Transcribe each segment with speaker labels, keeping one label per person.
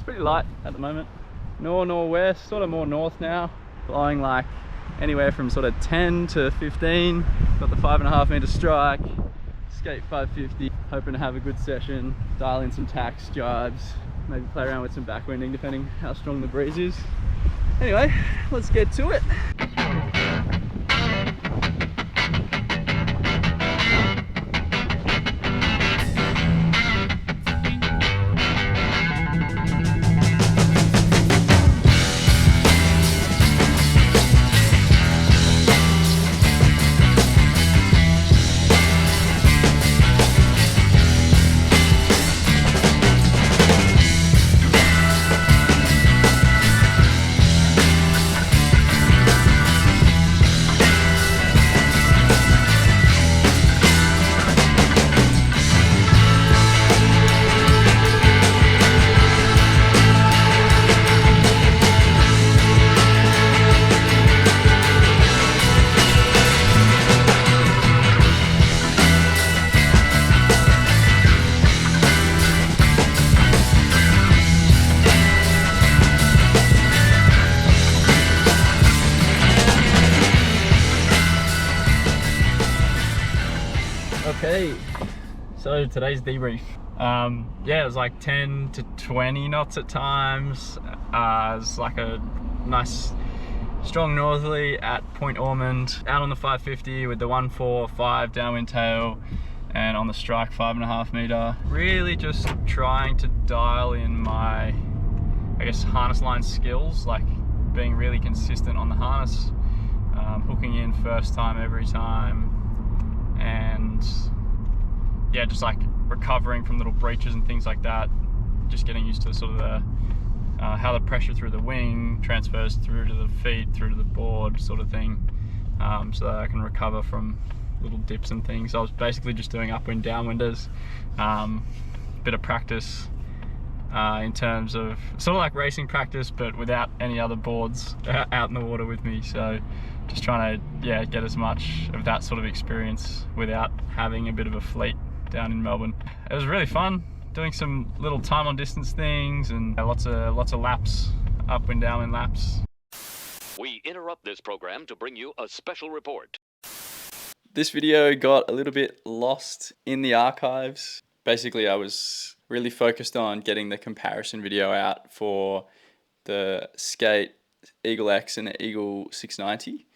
Speaker 1: pretty light at the moment. Northwest, sort of more north now, blowing like anywhere from sort of 10 to 15. Got the 5.5 meter strike, skate 550, hoping to have a good session, dial in some tax jibes, maybe play around with some backwinding depending how strong the breeze is. Anyway, let's get to it. Okay, so today's debrief. Yeah, it was like 10 to 20 knots at times. It's like a nice strong northerly at Point Ormond, out on the 550 with the 145 downwind tail, and on the strike 5.5 meter. Really just trying to dial in my, I guess, harness line skills, like being really consistent on the harness, hooking in first time every time, and yeah, just like recovering from little breaches and things like that. Just getting used to sort of the how the pressure through the wing transfers through to the feet, through to the board, sort of thing, so that I can recover from little dips and things. So I was basically just doing upwind downwinders, bit of practice in terms of sort of like racing practice, but without any other boards out in the water with me. So just trying to, yeah, get as much of that sort of experience without having a bit of a fleet down in Melbourne. It was really fun doing some little time on distance things and lots of laps, upwind downwind laps.
Speaker 2: We interrupt this program to bring you a special report.
Speaker 1: This video got a little bit lost in the archives. Basically, I was really focused on getting the comparison video out for the Skate Eagle X and the Eagle 690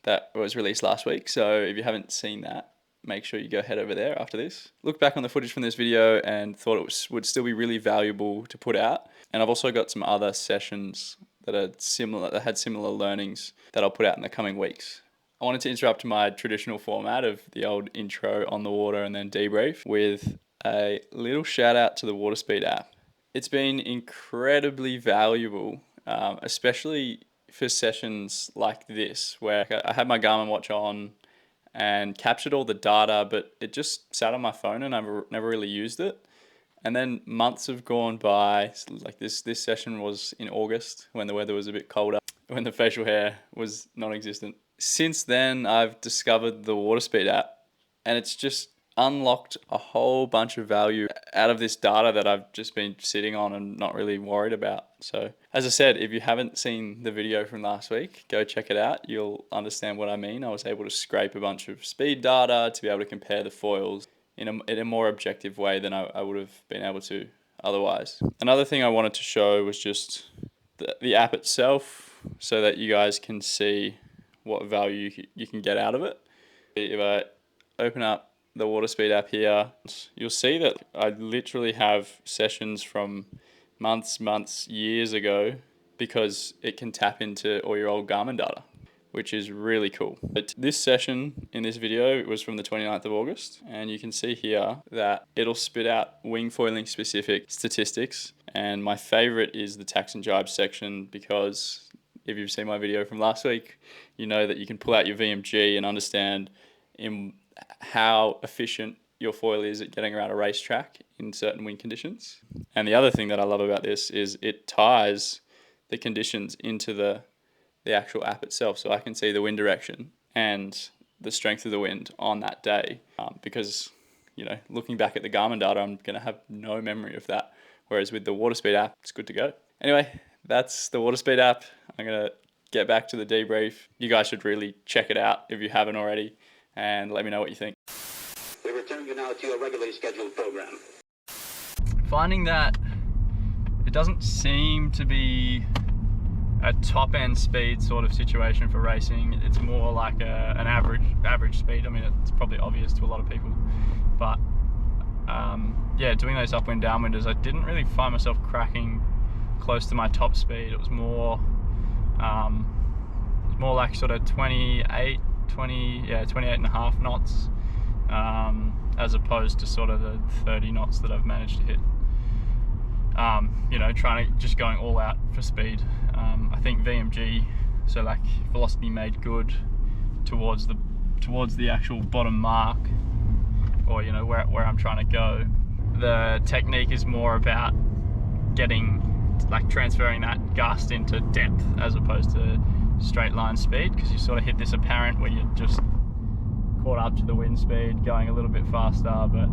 Speaker 1: that was released last week. So if you haven't seen that, make sure you go head over there after this. Look back on the footage from this video and thought it would still be really valuable to put out. And I've also got some other sessions that are similar, that had similar learnings, that I'll put out in the coming weeks. I wanted to interrupt my traditional format of the old intro, on the water, and then debrief with a little shout out to the Waterspeed app. It's been incredibly valuable, especially for sessions like this, where I had my Garmin watch on and captured all the data, but it just sat on my phone and I never really used it. And then months have gone by. Like this session was in August when the weather was a bit colder, when the facial hair was non-existent. Since then, I've discovered the Waterspeed app, and it's just unlocked a whole bunch of value out of this data that I've just been sitting on and not really worried about. So as I said, if you haven't seen the video from last week, go check it out. You'll understand what I mean. I was able to scrape a bunch of speed data to be able to compare the foils in a more objective way than I would have been able to otherwise. Another thing I wanted to show was just the app itself, so that you guys can see what value you can get out of it. If I open up the Waterspeed app here, you'll see that I literally have sessions from months, years ago, because it can tap into all your old Garmin data, which is really cool. But this session in this video was from the 29th of August, and you can see here that it'll spit out wing foiling specific statistics. And my favorite is the tax and jibe section, because if you've seen my video from last week, you know that you can pull out your VMG and understand in how efficient your foil is at getting around a racetrack in certain wind conditions. And the other thing that I love about this is it ties the conditions into the actual app itself, so I can see the wind direction and the strength of the wind on that day, because you know, looking back at the Garmin data, I'm going to have no memory of that. Whereas with the Waterspeed app, it's good to go. Anyway, that's the Waterspeed app. I'm going to get back to the debrief. You guys should really check it out if you haven't already, and let me know what you think.
Speaker 3: We return you now to your regularly scheduled program.
Speaker 1: Finding that it doesn't seem to be a top end speed sort of situation for racing. It's more like an average speed. I mean, it's probably obvious to a lot of people, but yeah, doing those upwind downwinders, I didn't really find myself cracking close to my top speed. It was more like sort of 28 and a half knots, as opposed to sort of the 30 knots that I've managed to hit. You know, trying to just going all out for speed. I think VMG, so like velocity made good towards the actual bottom mark, or you know where I'm trying to go. The technique is more about transferring that gust into depth as opposed to straight line speed, because you sort of hit this apparent where you're just caught up to the wind speed, going a little bit faster, but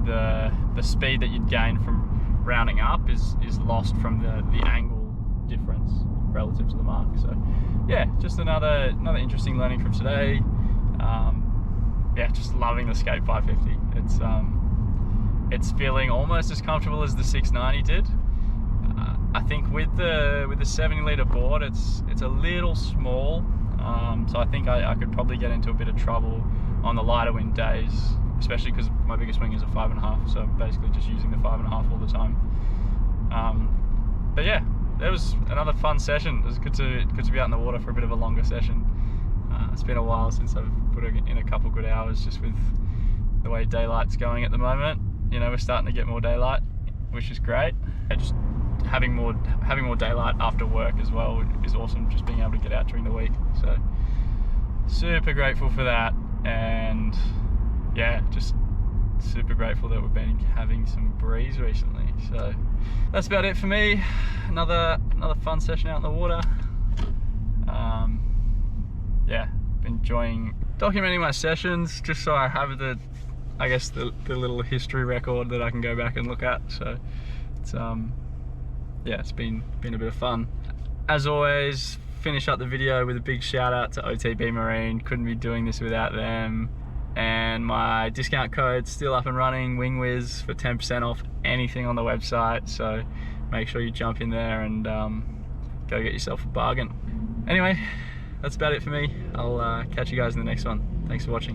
Speaker 1: the speed that you'd gain from rounding up is lost from the angle difference relative to the mark. So yeah, just another interesting learning from today. Yeah, just loving the Skate 550. It's feeling almost as comfortable as the 690 did. I think with the 70 litre board, it's a little small, so I think I could probably get into a bit of trouble on the lighter wind days, especially because my biggest wing is a 5.5, so basically just using the 5.5 all the time. But yeah, that was another fun session. It was good to be out in the water for a bit of a longer session. It's been a while since I've put in a couple good hours, just with the way daylight's going at the moment. You know, we're starting to get more daylight, which is great. Yeah, just having more daylight after work as well is awesome, just being able to get out during the week. So super grateful for that, and yeah, just super grateful that we've been having some breeze recently. So that's about it for me. Another fun session out in the water. Yeah, enjoying documenting my sessions, just so I have the little history record that I can go back and look at. So it's yeah, it's been a bit of fun. As always, finish up the video with a big shout out to OTB Marine. Couldn't be doing this without them. And my discount code's still up and running, WingWiz, for 10% off anything on the website. So make sure you jump in there and go get yourself a bargain. Anyway, that's about it for me. I'll catch you guys in the next one. Thanks for watching.